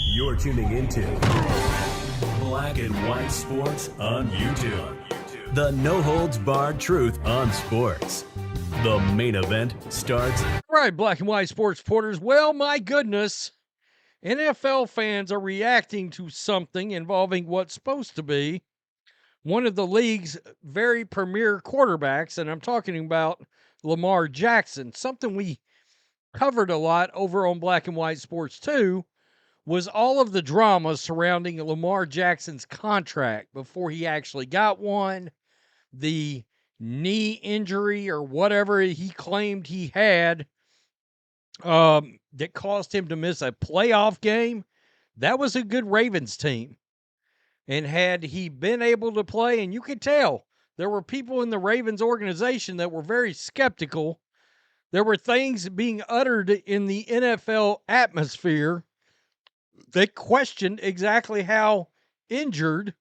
You're tuning into Black and White Sports on YouTube. The no-holds-barred truth on sports. The main event starts. All right, Black and White Sports supporters. Well, my goodness, NFL fans are reacting to something involving what's supposed to be one of the league's very premier quarterbacks, and I'm talking about Lamar Jackson. Something we covered a lot over on Black and White Sports 2 was all of the drama surrounding Lamar Jackson's contract before he actually got one, the knee injury or whatever he claimed he had that caused him to miss a playoff game. That was a good Ravens team. And had he been able to play, and you could tell there were people in the Ravens organization that were very skeptical. There were things being uttered in the NFL atmosphere that questioned exactly how injured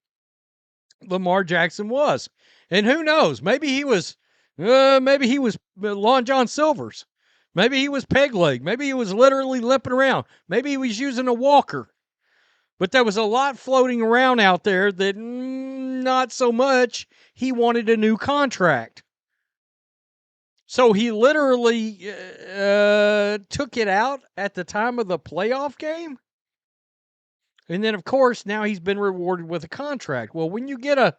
Lamar Jackson was. And who knows? Maybe he was Lon John Silver's. Maybe he was peg leg. Maybe he was literally limping around. Maybe he was using a walker. But there was a lot floating around out there that not so much. He wanted a new contract. So he literally took it out at the time of the playoff game. And then, of course, now he's been rewarded with a contract. Well, when you get a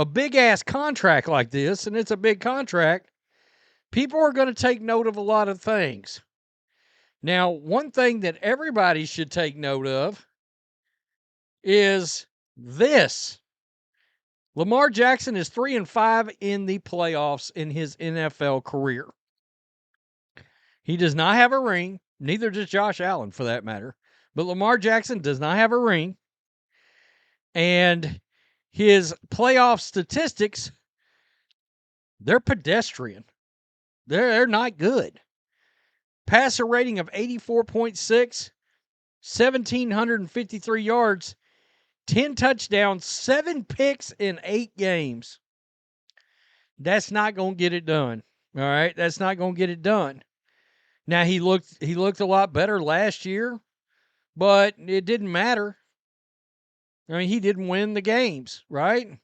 big-ass contract like this, and it's a big contract, people are going to take note of a lot of things. Now, one thing that everybody should take note of is this. Lamar Jackson is 3-5 in the playoffs in his NFL career. He does not have a ring, neither does Josh Allen for that matter. But Lamar Jackson does not have a ring. And his playoff statistics, they're pedestrian. They're not good. Passer rating of 84.6, 1,753 yards, 10 touchdowns, 7 picks in 8 games. That's not going to get it done. All right? That's not going to get it done. Now, he looked a lot better last year, but it didn't matter. I mean, he didn't win the games, right?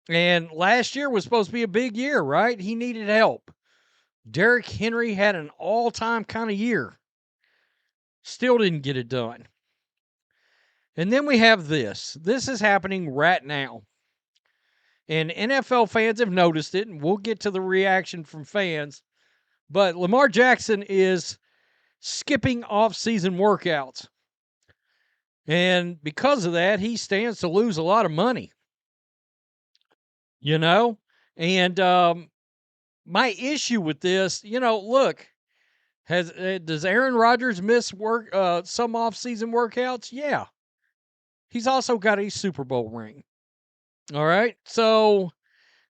And last year was supposed to be a big year, right? He needed help. Derrick Henry had an all-time kind of year. Still didn't get it done. And then we have this. This is happening right now. And NFL fans have noticed it, and we'll get to the reaction from fans. But Lamar Jackson is skipping off-season workouts. And because of that, he stands to lose a lot of money. You know? And my issue with this, look, does Aaron Rodgers miss some off-season workouts? Yeah. He's also got a Super Bowl ring. All right? So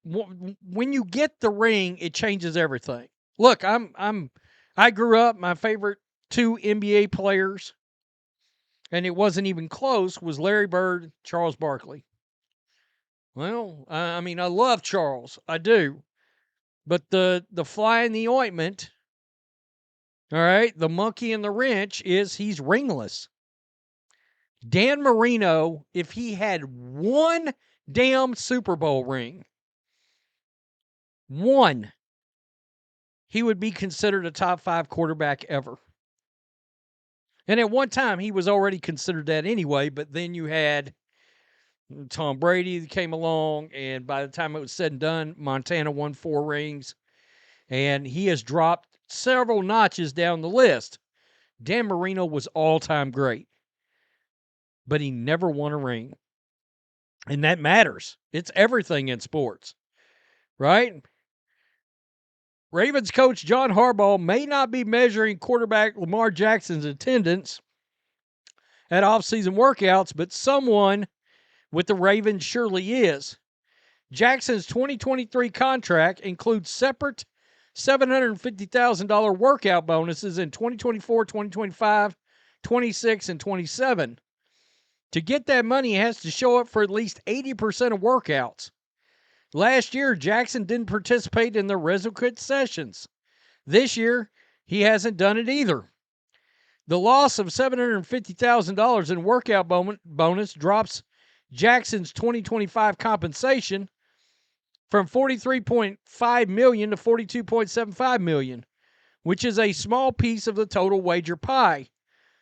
when you get the ring, it changes everything. Look, I grew up, my favorite 2 NBA players, and it wasn't even close, was Larry Bird, Charles Barkley. Well, I mean, I love Charles. I do. But the fly in the ointment, all right, the monkey in the wrench is he's ringless. Dan Marino, if he had one damn Super Bowl ring, one, he would be considered a top 5 quarterback ever. And at one time, he was already considered that anyway, but then you had Tom Brady that came along, and by the time it was said and done, Montana won 4 rings, and he has dropped several notches down the list. Dan Marino was all-time great, but he never won a ring. And that matters. It's everything in sports, right? Ravens coach John Harbaugh may not be measuring quarterback Lamar Jackson's attendance at off-season workouts, but someone with the Ravens surely is. Jackson's 2023 contract includes separate $750,000 workout bonuses in 2024, 2025, 26, and 27. To get that money, he has to show up for at least 80% of workouts. Last year, Jackson didn't participate in the requisite sessions. This year, he hasn't done it either. The loss of $750,000 in workout bonus drops Jackson's 2025 compensation from $43.5 million to $42.75 million, which is a small piece of the total wager pie.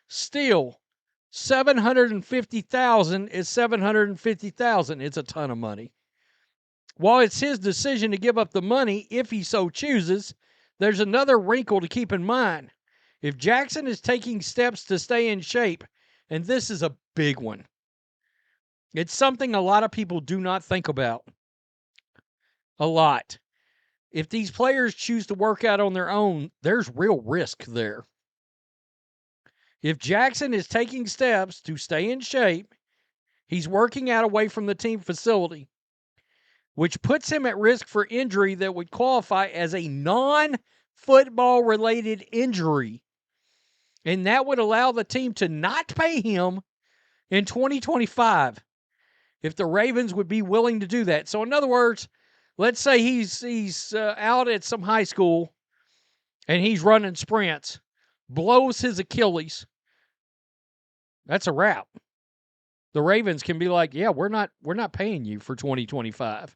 Still, $750,000 is $750,000. It's a ton of money. While it's his decision to give up the money if he so chooses, there's another wrinkle to keep in mind. If Jackson is taking steps to stay in shape, and this is a big one, it's something a lot of people do not think about. A lot. If these players choose to work out on their own, there's real risk there. If Jackson is taking steps to stay in shape, he's working out away from the team facility, which puts him at risk for injury that would qualify as a non-football related injury. And that would allow the team to not pay him in 2025 if the Ravens would be willing to do that. So in other words, let's say he's out at some high school and he's running sprints, blows his Achilles. That's a wrap. The Ravens can be like, yeah, we're not paying you for 2025.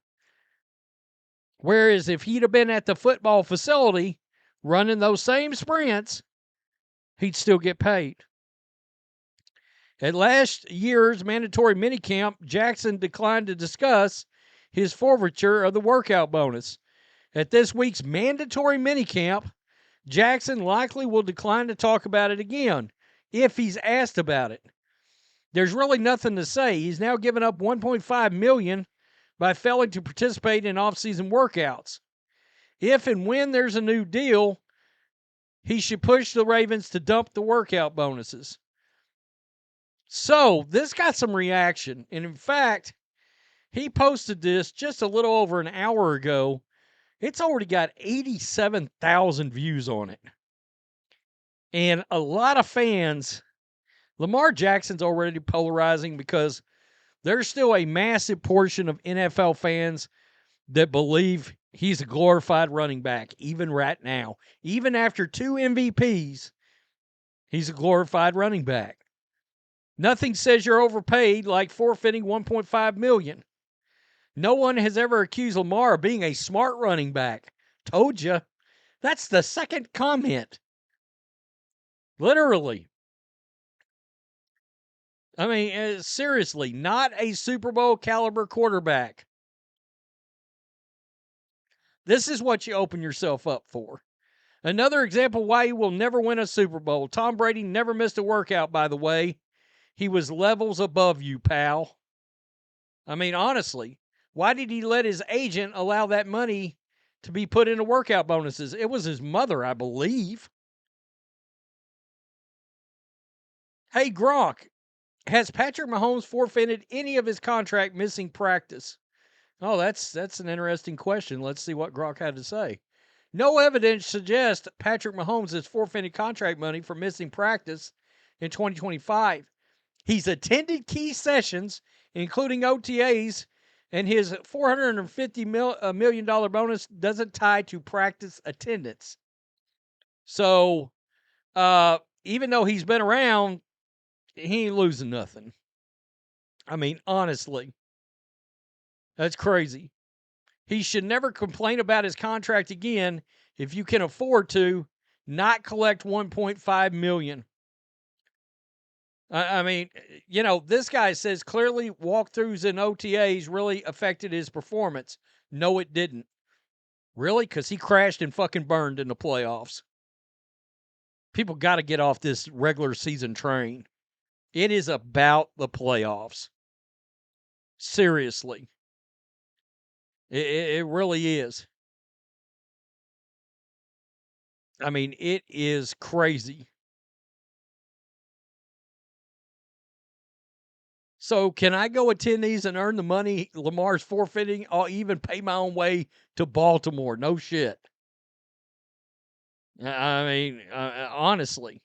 Whereas if he'd have been at the football facility running those same sprints, he'd still get paid. At last year's mandatory minicamp, Jackson declined to discuss his forfeiture of the workout bonus. At this week's mandatory minicamp, Jackson likely will decline to talk about it again if he's asked about it. There's really nothing to say. He's now given up $1.5 million by failing to participate in off-season workouts. If and when there's a new deal, he should push the Ravens to dump the workout bonuses. So, this got some reaction. And in fact, he posted this just a little over an hour ago. It's already got 87,000 views on it. And a lot of fans, Lamar Jackson's already polarizing because there's still a massive portion of NFL fans that believe he's a glorified running back, even right now. Even after 2 MVPs, he's a glorified running back. Nothing says you're overpaid like forfeiting $1.5 million. No one has ever accused Lamar of being a smart running back. Told you. That's the second comment. Literally. I mean, seriously, not a Super Bowl caliber quarterback. This is what you open yourself up for. Another example why he will never win a Super Bowl. Tom Brady never missed a workout, by the way. He was levels above you, pal. I mean, honestly, why did he let his agent allow that money to be put into workout bonuses? It was his mother, I believe. Hey, Gronk, has Patrick Mahomes forfeited any of his contract missing practice? Oh, that's an interesting question. Let's see what Gronk had to say. No evidence suggests Patrick Mahomes has forfeited contract money for missing practice in 2025. He's attended key sessions, including OTAs, and his $450 million bonus doesn't tie to practice attendance. So, even though he's been around, he ain't losing nothing. I mean, honestly, that's crazy. He should never complain about his contract again if you can afford to not collect $1.5 million. I mean, you know, this guy says clearly walkthroughs and OTAs really affected his performance. No, it didn't. Really? Because he crashed and fucking burned in the playoffs. People got to get off this regular season train. It is about the playoffs. Seriously. It really is. I mean, it is crazy. So can I go attend these and earn the money Lamar's forfeiting? I'll even pay my own way to Baltimore. No shit. I mean, honestly.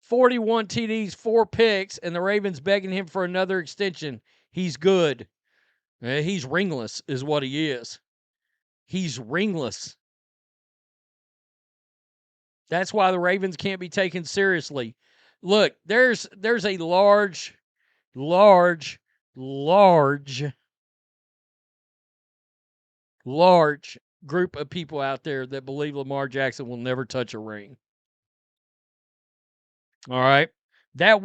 41 TDs, 4 picks, and the Ravens begging him for another extension. He's good. He's ringless is what he is. He's ringless. That's why the Ravens can't be taken seriously. Look, there's a large group of people out there that believe Lamar Jackson will never touch a ring. All right. That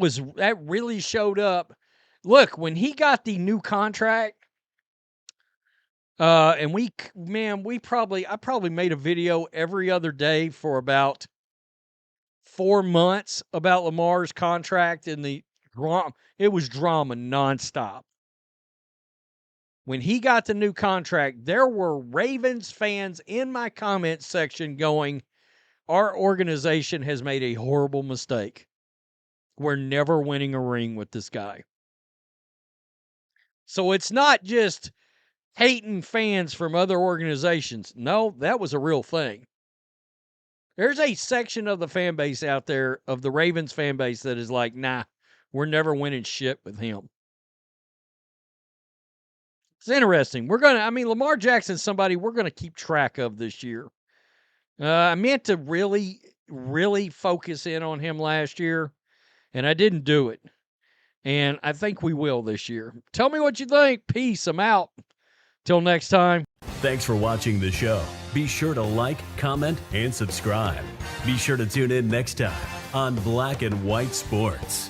really showed up. Look, when he got the new contract, and I probably made a video every other day for about 4 months about Lamar's contract and the drama. It was drama nonstop. When he got the new contract, there were Ravens fans in my comment section going, our organization has made a horrible mistake. We're never winning a ring with this guy. So it's not just hating fans from other organizations. No, that was a real thing. There's a section of the fan base out there, of the Ravens fan base, that is like, nah, we're never winning shit with him. It's interesting. Lamar Jackson's somebody we're going to keep track of this year. I meant to really, really focus in on him last year, and I didn't do it. And I think we will this year. Tell me what you think. Peace. I'm out. Till next time. Thanks for watching the show. Be sure to like, comment, and subscribe. Be sure to tune in next time on Black and White Sports.